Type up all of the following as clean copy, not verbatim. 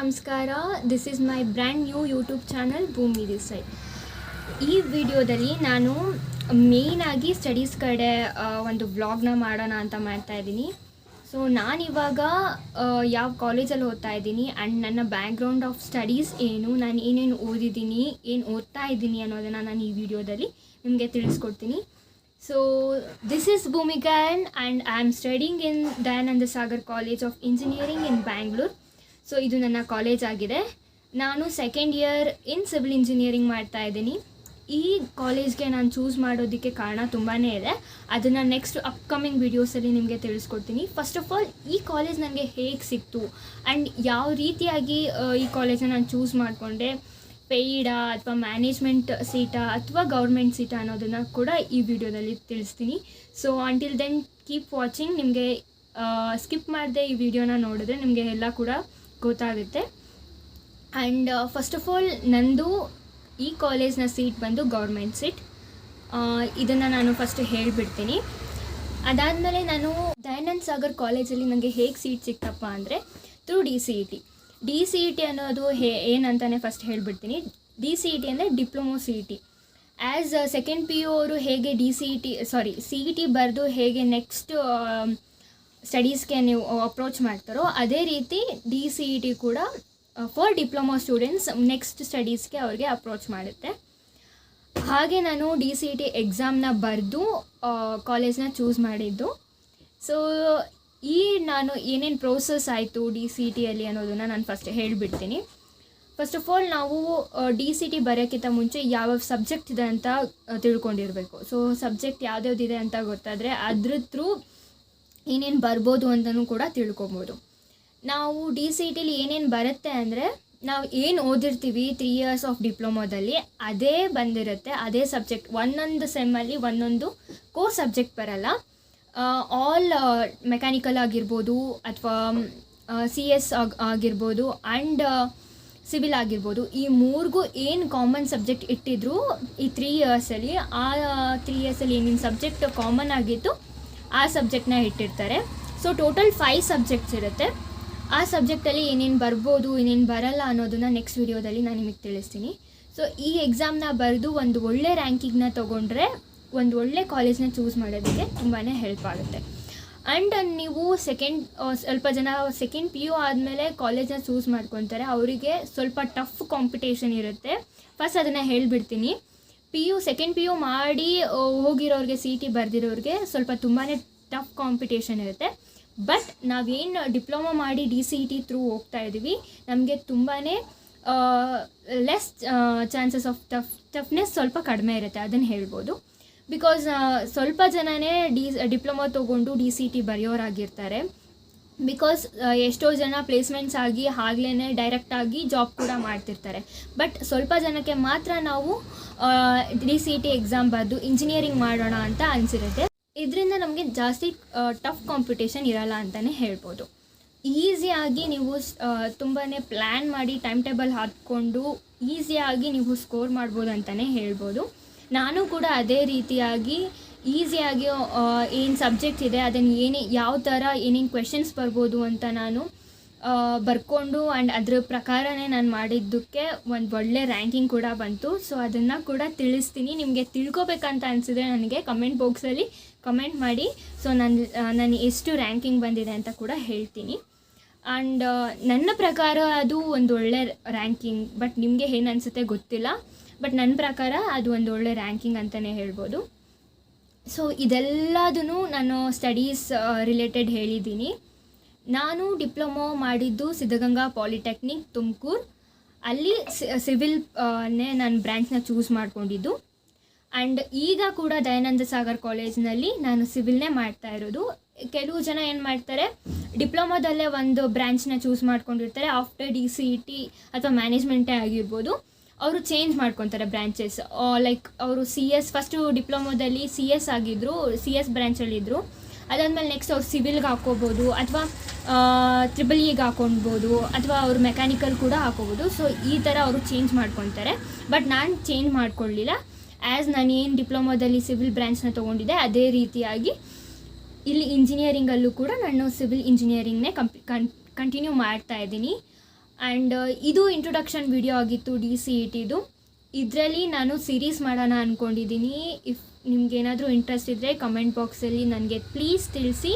ನಮಸ್ಕಾರ. This is my brand new YouTube channel ಭೂಮಿ this side. ಈ ವಿಡಿಯೋದಲ್ಲಿ ನಾನು ಮೇಯ್ನಾಗಿ ಸ್ಟಡೀಸ್ ಕಡೆ ಒಂದು ವ್ಲಾಗ್ನ ಮಾಡೋಣ ಅಂತ ಮಾಡ್ತಾಯಿದ್ದೀನಿ. ಸೊ ನಾನಿವಾಗ ಯಾವ ಕಾಲೇಜಲ್ಲಿ ಓದ್ತಾ ಇದ್ದೀನಿ ಆ್ಯಂಡ್ ನನ್ನ ಬ್ಯಾಕ್ಗ್ರೌಂಡ್ ಆಫ್ ಸ್ಟಡೀಸ್ ಏನು, ನಾನು ಏನೇನು ಓದಿದ್ದೀನಿ, ಏನು ಓದ್ತಾ ಇದ್ದೀನಿ ಅನ್ನೋದನ್ನು ನಾನು ಈ ವಿಡಿಯೋದಲ್ಲಿ ನಿಮಗೆ ತಿಳಿಸ್ಕೊಡ್ತೀನಿ. So this is Bhumika and I am studying in Dayananda Sagar College of Engineering in Bangalore. So ಇದು ನನ್ನ ಕಾಲೇಜ್ ಆಗಿದೆ. ನಾನು ಸೆಕೆಂಡ್ ಇಯರ್ ಇನ್ ಸಿವಿಲ್ ಇಂಜಿನಿಯರಿಂಗ್ ಮಾಡ್ತಾ ಇದ್ದೀನಿ. ಈ ಕಾಲೇಜ್ಗೆ ನಾನು ಚೂಸ್ ಮಾಡೋದಕ್ಕೆ ಕಾರಣ ತುಂಬಾ ಇದೆ. ಅದನ್ನು ನೆಕ್ಸ್ಟ್ ಅಪ್ಕಮಿಂಗ್ ವೀಡಿಯೋಸಲ್ಲಿ ನಿಮಗೆ ತಿಳಿಸ್ಕೊಡ್ತೀನಿ. ಫಸ್ಟ್ ಆಫ್ ಆಲ್ ಈ ಕಾಲೇಜ್ ನನಗೆ ಹೇಗೆ ಸಿಕ್ತು ಆ್ಯಂಡ್ ಯಾವ ರೀತಿಯಾಗಿ ಈ ಕಾಲೇಜನ್ನ ನಾನು ಚೂಸ್ ಮಾಡಿಕೊಂಡೆ, ಪೇಯ್ಡಾ ಅಥವಾ ಮ್ಯಾನೇಜ್ಮೆಂಟ್ ಸೀಟಾ ಅಥವಾ ಗೌರ್ಮೆಂಟ್ ಸೀಟಾ ಅನ್ನೋದನ್ನು ಕೂಡ ಈ ವಿಡಿಯೋದಲ್ಲಿ ತಿಳಿಸ್ತೀನಿ. So until then keep watching. ನಿಮಗೆ ಸ್ಕಿಪ್ ಮಾಡದೆ ಈ ವಿಡಿಯೋನ ನೋಡಿದ್ರೆ ನಿಮಗೆ ಎಲ್ಲ ಕೂಡ ಗೊತ್ತಾಗುತ್ತೆ. ಆ್ಯಂಡ್ ಫಸ್ಟ್ ಆಫ್ ಆಲ್ ನಂದು ಈ ಕಾಲೇಜ್ನ ಸೀಟ್ ಬಂದು ಗೌರ್ಮೆಂಟ್ ಸೀಟ್. ಇದನ್ನು ನಾನು ಫಸ್ಟ್ ಹೇಳಿಬಿಡ್ತೀನಿ. ಅದಾದಮೇಲೆ ನಾನು ದಯಾನಂದ ಸಾಗರ್ ಕಾಲೇಜಲ್ಲಿ ನನಗೆ ಹೇಗೆ ಸೀಟ್ ಸಿಕ್ತಪ್ಪ ಅಂದರೆ through D C E T ಅನ್ನೋದು ಏನಂತಾನೆ ಫಸ್ಟ್ ಹೇಳಿಬಿಡ್ತೀನಿ. ಡಿ ಸಿ ಇ ಟಿ ಅಂದರೆ diploma C E T. As second P U ಅವರು ಹೇಗೆ ಸಿ ಇ ಟಿ ಬರೆದು ಹೇಗೆ ನೆಕ್ಸ್ಟ್ ಸ್ಟಡೀಸ್ಗೆ ನೀವು ಅಪ್ರೋಚ್ ಮಾಡ್ತಾರೋ ಅದೇ ರೀತಿ ಡಿ ಸಿ ಇ ಟಿ ಕೂಡ ಫಾರ್ ಡಿಪ್ಲೊಮೊ ಸ್ಟೂಡೆಂಟ್ಸ್ ನೆಕ್ಸ್ಟ್ ಸ್ಟಡೀಸ್ಗೆ ಅವ್ರಿಗೆ ಅಪ್ರೋಚ್ ಮಾಡುತ್ತೆ. ಹಾಗೆ ನಾನು ಡಿ ಸಿ ಇ ಟಿ ಎಕ್ಸಾಮ್ನ ಬರೆದು ಕಾಲೇಜ್ನ ಚೂಸ್ ಮಾಡಿದ್ದು. ಸೊ ನಾನು ಏನೇನು ಪ್ರೋಸೆಸ್ ಆಯಿತು ಡಿ ಸಿ ಇ ಟಿಯಲ್ಲಿ ಅನ್ನೋದನ್ನು ನಾನು ಫಸ್ಟ್ ಹೇಳಿಬಿಡ್ತೀನಿ. ಫಸ್ಟ್ ಆಫ್ ಆಲ್ ನಾವು ಡಿ ಸಿ ಟಿ ಬರೋಕ್ಕಿಂತ ಮುಂಚೆ ಯಾವ ಸಬ್ಜೆಕ್ಟ್ ಇದೆ ಅಂತ ತಿಳ್ಕೊಂಡಿರಬೇಕು. ಸೊ ಸಬ್ಜೆಕ್ಟ್ ಯಾವ್ದ್ಯಾವ್ದಿದೆ ಅಂತ ಗೊತ್ತಾದರೆ ಅದ್ರ ಥ್ರೂ ಏನೇನು ಬರ್ಬೋದು ಅಂತಲೂ ಕೂಡ ತಿಳ್ಕೊಬೋದು. ನಾವು ಡಿ ಸಿ ಇ ಟಿಲಿ ಏನೇನು ಬರುತ್ತೆ ಅಂದರೆ ನಾವು ಏನು ಓದಿರ್ತೀವಿ 3 years ಆಫ್ ಡಿಪ್ಲೊಮೋದಲ್ಲಿ ಅದೇ ಬಂದಿರುತ್ತೆ, ಅದೇ ಸಬ್ಜೆಕ್ಟ್. ಒಂದೊಂದು ಸೆಮ್ಮಲ್ಲಿ ಒಂದೊಂದು ಕೋರ್ ಸಬ್ಜೆಕ್ಟ್ ಬರಲ್ಲ. ಆಲ್ ಮೆಕ್ಯಾನಿಕಲ್ ಆಗಿರ್ಬೋದು ಅಥವಾ ಸಿ ಎಸ್ ಆಗಿರ್ಬೋದು ಆ್ಯಂಡ್ ಸಿವಿಲ್ ಆಗಿರ್ಬೋದು, ಈ ಮೂರಿಗೂ ಏನು ಕಾಮನ್ ಸಬ್ಜೆಕ್ಟ್ ಇಟ್ಟಿದ್ರು ಈ 3 yearsಲ್ಲಿ, ಆ 3 yearsಲ್ಲಿ ಏನೇನು ಸಬ್ಜೆಕ್ಟ್ ಕಾಮನ್ ಆಗಿತ್ತು ಆ ಸಬ್ಜೆಕ್ಟ್ನ ಇಟ್ಟಿರ್ತಾರೆ. ಸೊ ಟೋಟಲ್ 5 ಸಬ್ಜೆಕ್ಟ್ಸ್ ಇರುತ್ತೆ. ಆ ಸಬ್ಜೆಕ್ಟಲ್ಲಿ ಏನೇನು ಬರ್ಬೋದು ಏನೇನು ಬರಲ್ಲ ಅನ್ನೋದನ್ನು ನೆಕ್ಸ್ಟ್ ವಿಡಿಯೋದಲ್ಲಿ ನಾನು ನಿಮಗೆ ತಿಳಿಸ್ತೀನಿ. ಸೊ ಈ ಎಕ್ಸಾಮ್ನ ಬರೆದು ಒಂದು ಒಳ್ಳೆ ರ್ಯಾಂಕಿಂಗ್ನ ತೊಗೊಂಡ್ರೆ ಒಂದು ಒಳ್ಳೆ ಕಾಲೇಜ್ನ ಚೂಸ್ ಮಾಡೋದಕ್ಕೆ ತುಂಬಾ ಹೆಲ್ಪ್ ಆಗುತ್ತೆ. ಆ್ಯಂಡ್ ನೀವು ಸ್ವಲ್ಪ ಜನ ಸೆಕೆಂಡ್ ಪಿ ಯು ಆದಮೇಲೆ ಕಾಲೇಜ್ನ ಚೂಸ್ ಮಾಡ್ಕೊತಾರೆ. ಅವರಿಗೆ ಸ್ವಲ್ಪ ಟಫ್ ಕಾಂಪಿಟೇಷನ್ ಇರುತ್ತೆ. ಫಸ್ಟ್ ಅದನ್ನು ಹೇಳಿಬಿಡ್ತೀನಿ. ಸೆಕೆಂಡ್ ಪಿ ಯು ಮಾಡಿ ಹೋಗಿರೋರಿಗೆ ಸಿ ಟಿ ಬರೆದಿರೋರಿಗೆ ಸ್ವಲ್ಪ ತುಂಬಾ ಟಫ್ ಕಾಂಪಿಟೇಷನ್ ಇರುತ್ತೆ. ಬಟ್ ನಾವೇನು ಡಿಪ್ಲೊಮಾ ಮಾಡಿ D C E T through ಹೋಗ್ತಾ ಇದ್ದೀವಿ, ನಮಗೆ ತುಂಬಾ ಲೆಸ್ ಚಾನ್ಸಸ್ ಆಫ್ ಟಫ್ನೆಸ್ ಸ್ವಲ್ಪ ಕಡಿಮೆ ಇರುತ್ತೆ, ಅದನ್ನು ಹೇಳ್ಬೋದು. ಬಿಕಾಸ್ ಸ್ವಲ್ಪ ಜನನೇ ಡಿಪ್ಲೊಮಾ ತೊಗೊಂಡು ಡಿ ಸಿ ಇ ಟಿ ಬರೆಯೋರಾಗಿರ್ತಾರೆ. ಬಿಕಾಸ್ ಎಷ್ಟೋ ಜನ ಪ್ಲೇಸ್ಮೆಂಟ್ಸ್ ಆಗಿ ಆಗ್ಲೇ ಡೈರೆಕ್ಟಾಗಿ ಜಾಬ್ ಕೂಡ ಮಾಡ್ತಿರ್ತಾರೆ. ಬಟ್ ಸ್ವಲ್ಪ ಜನಕ್ಕೆ ಮಾತ್ರ ನಾವು D C E T exam ಬರೆದು ಇಂಜಿನಿಯರಿಂಗ್ ಮಾಡೋಣ ಅಂತ ಅನಿಸಿರುತ್ತೆ. ಇದರಿಂದ ನಮಗೆ ಜಾಸ್ತಿ ಟಫ್ ಕಾಂಪಿಟೇಷನ್ ಇರಲ್ಲ ಅಂತಲೇ ಹೇಳ್ಬೋದು. ಈಸಿಯಾಗಿ ನೀವು ತುಂಬಾ ಪ್ಲ್ಯಾನ್ ಮಾಡಿ ಟೈಮ್ ಟೇಬಲ್ ಹಾಕ್ಕೊಂಡು ಈಸಿಯಾಗಿ ನೀವು ಸ್ಕೋರ್ ಮಾಡ್ಬೋದು ಅಂತಲೇ ಹೇಳ್ಬೋದು. ನಾನು ಕೂಡ ಅದೇ ರೀತಿಯಾಗಿ ಈಸಿಯಾಗಿ ಏನು ಸಬ್ಜೆಕ್ಟ್ ಇದೆ ಅದನ್ನು ಯಾವ ಥರ ಏನೇನು ಕ್ವೆಶನ್ಸ್ ಬರ್ಬೋದು ಅಂತ ನಾನು ಬರ್ಕೊಂಡು ಆ್ಯಂಡ್ ಅದ್ರ ಪ್ರಕಾರನೇ ನಾನು ಮಾಡಿದ್ದಕ್ಕೆ ಒಂದು ಒಳ್ಳೆ ರ್ಯಾಂಕಿಂಗ್ ಕೂಡ ಬಂತು. ಸೊ ಅದನ್ನು ಕೂಡ ತಿಳಿಸ್ತೀನಿ. ನಿಮಗೆ ತಿಳ್ಕೊಬೇಕಂತ ಅನಿಸಿದ್ರೆ ನನಗೆ ಕಮೆಂಟ್ ಬಾಕ್ಸಲ್ಲಿ ಕಮೆಂಟ್ ಮಾಡಿ. ಸೊ ನಾನು ಎಷ್ಟು ರ್ಯಾಂಕಿಂಗ್ ಬಂದಿದೆ ಅಂತ ಕೂಡ ಹೇಳ್ತೀನಿ. ಆ್ಯಂಡ್ ನನ್ನ ಪ್ರಕಾರ ಅದು ಒಂದು ಒಳ್ಳೆ ರ್ಯಾಂಕಿಂಗ್. ಬಟ್ ನಿಮಗೆ ಏನು ಅನಿಸುತ್ತೆ ಗೊತ್ತಿಲ್ಲ. ಬಟ್ ನನ್ನ ಪ್ರಕಾರ ಅದು ಒಂದು ಒಳ್ಳೆ ರ್ಯಾಂಕಿಂಗ್ ಅಂತಲೇ ಹೇಳ್ಬೋದು. ಸೊ ಇದೆಲ್ಲದೂ ನಾನು ಸ್ಟಡೀಸ್ ರಿಲೇಟೆಡ್ ಹೇಳಿದ್ದೀನಿ. ನಾನು ಡಿಪ್ಲೊಮೊ ಮಾಡಿದ್ದು ಸಿದ್ಧಗಂಗಾ ಪಾಲಿಟೆಕ್ನಿಕ್ ತುಮಕೂರು. ಅಲ್ಲಿ ಸಿವಿಲ್ನೇ ನಾನು ಬ್ರ್ಯಾಂಚ್ನ ಚೂಸ್ ಮಾಡ್ಕೊಂಡಿದ್ದು. ಆ್ಯಂಡ್ ಈಗ ಕೂಡ ದಯಾನಂದ ಸಾಗರ್ ಕಾಲೇಜ್ನಲ್ಲಿ ನಾನು ಸಿವಿಲ್ನೇ ಮಾಡ್ತಾ ಇರೋದು. ಕೆಲವು ಜನ ಏನು ಮಾಡ್ತಾರೆ, ಡಿಪ್ಲೊಮೊದಲ್ಲೇ ಒಂದು ಬ್ರ್ಯಾಂಚ್ನ ಚೂಸ್ ಮಾಡ್ಕೊಂಡಿರ್ತಾರೆ. After D C E T ಅಥವಾ ಮ್ಯಾನೇಜ್ಮೆಂಟೇ ಆಗಿರ್ಬೋದು, ಅವರು ಚೇಂಜ್ ಮಾಡ್ಕೊತಾರೆ ಬ್ರ್ಯಾಂಚಸ್. ಲೈಕ್ ಅವರು ಫಸ್ಟು ಡಿಪ್ಲೊಮೊದಲ್ಲಿ ಸಿ ಎಸ್ ಆಗಿದ್ದರು, ಸಿ ಎಸ್ ಬ್ರ್ಯಾಂಚಲ್ಲಿದ್ದರು. ಅದಾದಮೇಲೆ ನೆಕ್ಸ್ಟ್ ಅವ್ರು ಸಿವಿಲ್ಗೆ ಹಾಕ್ಕೋಬೋದು ಅಥವಾ ಟ್ರಿಬಲ್ ಇಗೆ ಹಾಕೊಳ್ಬೋದು ಅಥವಾ ಅವರು ಮೆಕ್ಯಾನಿಕಲ್ ಕೂಡ ಹಾಕೋಬೋದು. ಸೊ ಈ ಥರ ಅವರು ಚೇಂಜ್ ಮಾಡ್ಕೊತಾರೆ. ಬಟ್ ನಾನು ಚೇಂಜ್ ಮಾಡ್ಕೊಳ್ಳಿಲ್ಲ. ಆ್ಯಸ್ ನಾನು ಏನು ಡಿಪ್ಲೊಮೊದಲ್ಲಿ ಸಿವಿಲ್ ಬ್ರ್ಯಾಂಚ್ನ ತೊಗೊಂಡಿದ್ದೆ ಅದೇ ರೀತಿಯಾಗಿ ಇಲ್ಲಿ ಇಂಜಿನಿಯರಿಂಗಲ್ಲೂ ಕೂಡ ನಾನು ಸಿವಿಲ್ ಇಂಜಿನಿಯರಿಂಗ್ನೇ ಕಂಟಿನ್ಯೂ ಮಾಡ್ತಾ ಇದ್ದೀನಿ. ಆ್ಯಂಡ್ ಇದು ಇಂಟ್ರೊಡಕ್ಷನ್ ವಿಡಿಯೋ ಆಗಿತ್ತು DCETದು. ಇದರಲ್ಲಿ ನಾನು ಸೀರೀಸ್ ಮಾಡೋಣ ಅಂದ್ಕೊಂಡಿದ್ದೀನಿ. ಇಫ್ ನಿಮ್ಗೇನಾದರೂ ಇಂಟ್ರೆಸ್ಟ್ ಇದ್ದರೆ ಕಮೆಂಟ್ ಬಾಕ್ಸಲ್ಲಿ ನನಗೆ ಪ್ಲೀಸ್ ತಿಳಿಸಿ.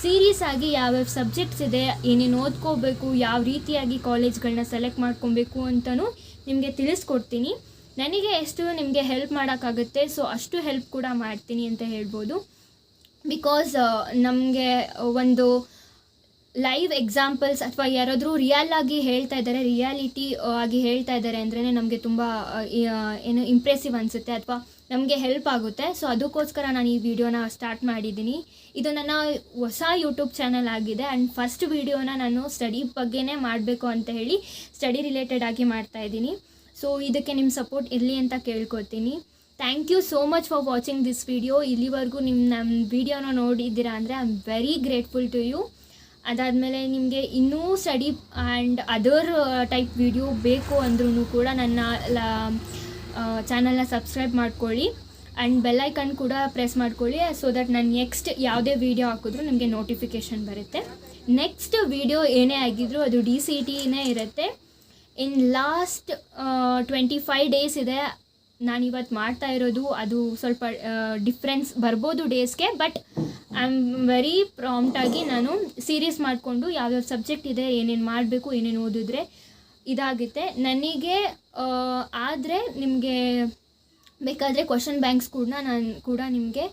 ಸೀರೀಸ್ ಆಗಿ ಯಾವ್ಯಾವ ಸಬ್ಜೆಕ್ಟ್ಸ್ ಇದೆ, ಏನೇನು ಓದ್ಕೋಬೇಕು, ಯಾವ ರೀತಿಯಾಗಿ ಕಾಲೇಜ್ಗಳನ್ನ ಸೆಲೆಕ್ಟ್ ಮಾಡ್ಕೊಬೇಕು ಅಂತಲೂ ನಿಮಗೆ ತಿಳಿಸ್ಕೊಡ್ತೀನಿ. ನನಗೆ ಎಷ್ಟು ನಿಮಗೆ ಹೆಲ್ಪ್ ಮಾಡೋಕ್ಕಾಗುತ್ತೆ ಸೊ ಅಷ್ಟು ಹೆಲ್ಪ್ ಕೂಡ ಮಾಡ್ತೀನಿ ಅಂತ ಹೇಳ್ಬೋದು. ಬಿಕಾಸ್ ನಮಗೆ ಒಂದು ಲೈವ್ ಎಕ್ಸಾಂಪಲ್ಸ್ ಅಥವಾ ಯಾರಾದರೂ ರಿಯಲ್ ಆಗಿ ಹೇಳ್ತಾ ಇದ್ದಾರೆ, ರಿಯಾಲಿಟಿ ಆಗಿ ಹೇಳ್ತಾ ಇದ್ದಾರೆ ಅಂದ್ರೇ ನಮಗೆ ತುಂಬ ಏನು ಇಂಪ್ರೆಸಿವ್ ಅನಿಸುತ್ತೆ ಅಥವಾ ನಮಗೆ ಹೆಲ್ಪ್ ಆಗುತ್ತೆ. ಸೊ ಅದಕ್ಕೋಸ್ಕರ ನಾನು ಈ ವಿಡಿಯೋನ ಸ್ಟಾರ್ಟ್ ಮಾಡಿದ್ದೀನಿ. ಇದು ನನ್ನ ಹೊಸ ಯೂಟ್ಯೂಬ್ ಚಾನಲ್ ಆಗಿದೆ ಆ್ಯಂಡ್ ಫಸ್ಟ್ ವಿಡಿಯೋನ ನಾನು ಸ್ಟಡಿ ಬಗ್ಗೆನೇ ಮಾಡಬೇಕು ಅಂತ ಹೇಳಿ ಸ್ಟಡಿ ರಿಲೇಟೆಡ್ ಆಗಿ ಮಾಡ್ತಾಯಿದ್ದೀನಿ. ಸೊ ಇದಕ್ಕೆ ನಿಮ್ಮ ಸಪೋರ್ಟ್ ಇರಲಿ ಅಂತ ಕೇಳ್ಕೊತೀನಿ. Thank you so much for watching this video. ಇಲ್ಲಿವರೆಗೂ ನಮ್ಮ ವಿಡಿಯೋನ ನೋಡಿದ್ದೀರಾ ಅಂದರೆ I am very grateful to you. ಅದಾದಮೇಲೆ ನಿಮಗೆ ಇನ್ನೂ study and other type video ಬೇಕು ಅಂದ್ರೂ ಕೂಡ ನನ್ನ ಚಾನಲ್ನ ಸಬ್ಸ್ಕ್ರೈಬ್ ಮಾಡ್ಕೊಳ್ಳಿ ಆ್ಯಂಡ್ ಬೆಲ್ಲೈಕನ್ ಕೂಡ ಪ್ರೆಸ್ ಮಾಡ್ಕೊಳ್ಳಿ. ಸೊ ದಟ್ ನಾನು ನೆಕ್ಸ್ಟ್ ಯಾವುದೇ ವೀಡಿಯೋ ಹಾಕಿದ್ರೂ ನಿಮಗೆ ನೋಟಿಫಿಕೇಷನ್ ಬರುತ್ತೆ. ನೆಕ್ಸ್ಟ್ ವೀಡಿಯೋ ಏನೇ ಆಗಿದ್ರೂ ಅದು DCETನೇ ಇರುತ್ತೆ. ಇನ್ ಲಾಸ್ಟ್ 25 ಡೇಸ್ ಇದೆ ನಾನು ಇವತ್ತು ಮಾಡ್ತಾ ಇರೋದು. ಅದು ಸ್ವಲ್ಪ ಡಿಫ್ರೆನ್ಸ್ ಬರ್ಬೋದು ಡೇಸ್ಗೆ, ಬಟ್ ಐ ಆಮ್ ವೆರಿ ಪ್ರಾಂಪ್ಟಾಗಿ ನಾನು ಸೀರೀಸ್ ಮಾಡಿಕೊಂಡು ಯಾವ್ಯಾವ ಸಬ್ಜೆಕ್ಟ್ ಇದೆ, ಏನೇನು ಮಾಡಬೇಕು, ಏನೇನು ಓದಿದ್ರೆ ಇದಾಗುತ್ತೆ ನನಗೆ. ಆದರೆ ನಿಮಗೆ ಬೇಕಾದರೆ ಕ್ವಶನ್ ಬ್ಯಾಂಕ್ಸ್ ಕೂಡ ನಿಮಗೆ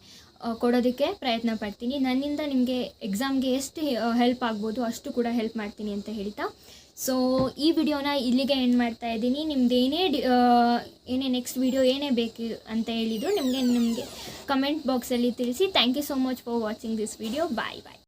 ಕೊಡೋದಕ್ಕೆ ಪ್ರಯತ್ನ ಪಡ್ತೀನಿ. ನನ್ನಿಂದ ನಿಮಗೆ ಎಕ್ಸಾಮ್ಗೆ ಎಷ್ಟು ಹೆಲ್ಪ್ ಆಗ್ಬೋದು ಅಷ್ಟು ಕೂಡ ಹೆಲ್ಪ್ ಮಾಡ್ತೀನಿ ಅಂತ ಹೇಳ್ತಾ, ಸೊ ಈ ವಿಡಿಯೋನ ಇಲ್ಲಿಗೆ ಎಂಡ್ ಮಾಡ್ತಾ ಇದ್ದೀನಿ. ನಿಮ್ದು ಏನೇ ನೆಕ್ಸ್ಟ್ ವಿಡಿಯೋ ಏನೇ ಬೇಕು ಅಂತ ಹೇಳಿದ್ರು ನಿಮಗೆ ಕಮೆಂಟ್ ಬಾಕ್ಸಲ್ಲಿ ತಿಳಿಸಿ. Thank you so much for watching this video. Bye bye.